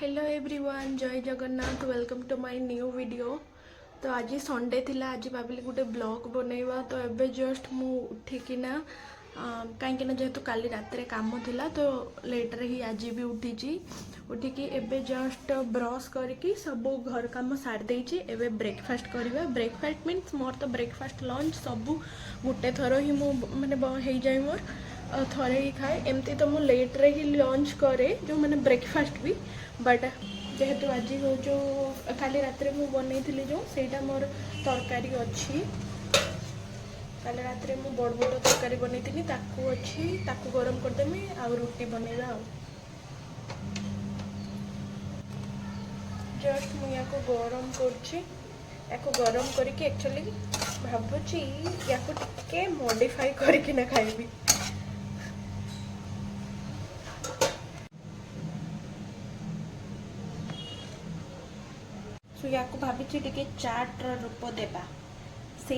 Hello everyone, जय Jagannath. Welcome to my new video. तो आज संडे थिला, आज भाविली गोटे ब्लॉग बनैबा। तो एबे जस्ट मु उठिकिना कहीं जेहेतु काली रात रे काम थिला तो लेट्रे ही आज भी उठिकी एबे जस्ट ब्रश करके सब घर काम सारी देइछि। एबे ब्रेकफास्ट करवा। ब्रेकफास्ट मीन्स मोर तो ब्रेकफास्ट लंच सब गोटे थर ही मु माने हो जाए मोर थरे ही खाए। एमती तो मु लेट्रे ही लंच करे जो मैंने ब्रेकफास्ट भी। बट जेहेतु आज जो काली रात में बनई जो सेटा मोर तरकारी अच्छी। काली रात में बड़ बड़ तरकारी बनई ताकू अच्छी, ताकू गरम करदेमी आ रुटी बनैबा। जस्ट मुझे गरम कर गरम करके एक्चुअली भावुची या टिके मॉडिफाई करके खाइबी। सो या भावी टे चाट रूप देवा से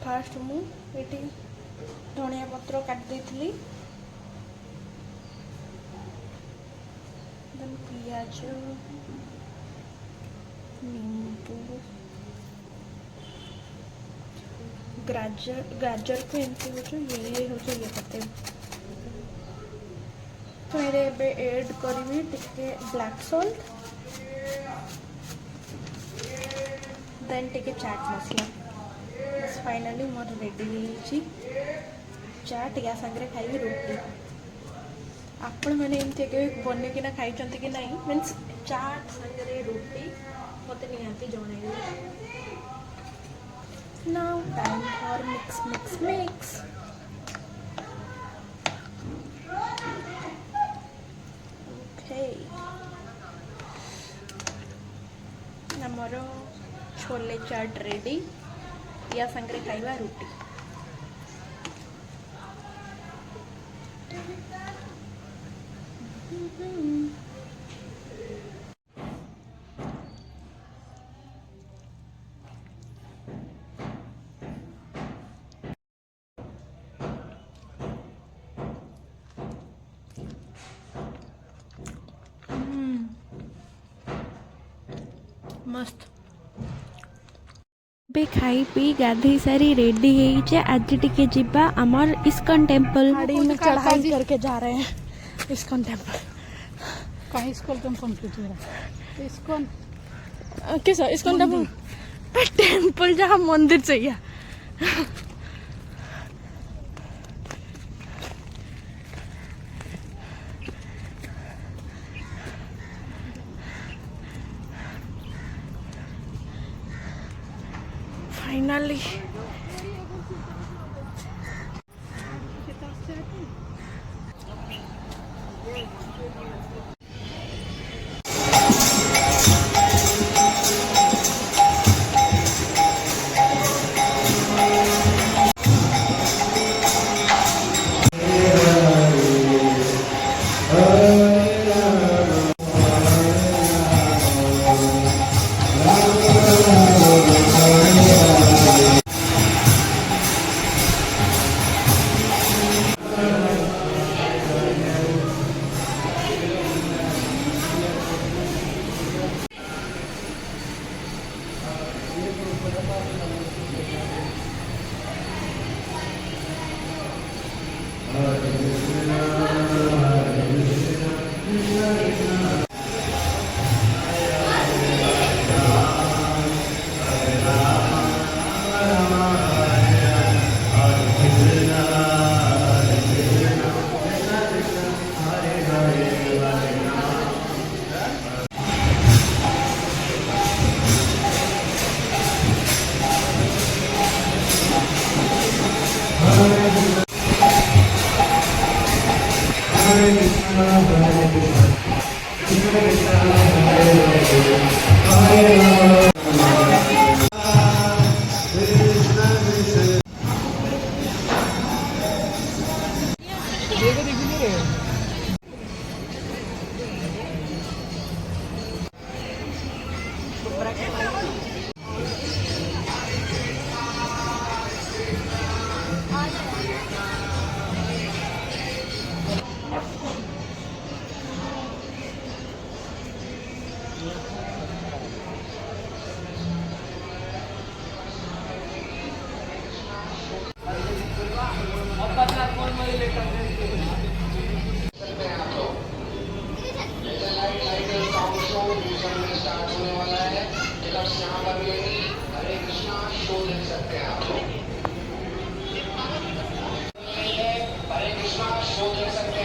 फास्ट मुझे धनिया पत्र काटी पियाज नींबू गाजर को एमती ये करते। तो ये ऐड करी टिके ब्लैक सॉल्ट देन टिके चाट मसला। बस फाइनली मोर रेडी हो चाट। या संगे खाई रोटी। आपण मैंने एमती बनईकिना खाई कि नहीं मीन्स चाट संगे रोटी मत निहाती जन। Now time for mix mix mix. Okay हमर छोले चाट रेडी। या संगे खाइबा रोटी। मस्त बे खाई पी गाधे सारी रेडी है। आज टिके जिबा आमर इस्कॉन टेम्पल। गाड़ी में चढ़ाई करके जा रहे हैं इस्कॉन टेम्पल। कहीं इस्कॉन कंप्लीट हो रहा है। इस्कॉन कैसा इस्कॉन टेम्पल? टेम्पल जहाँ मंदिर चाहिए। फाइनली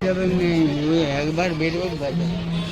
जब मैं एक बार बेट बजा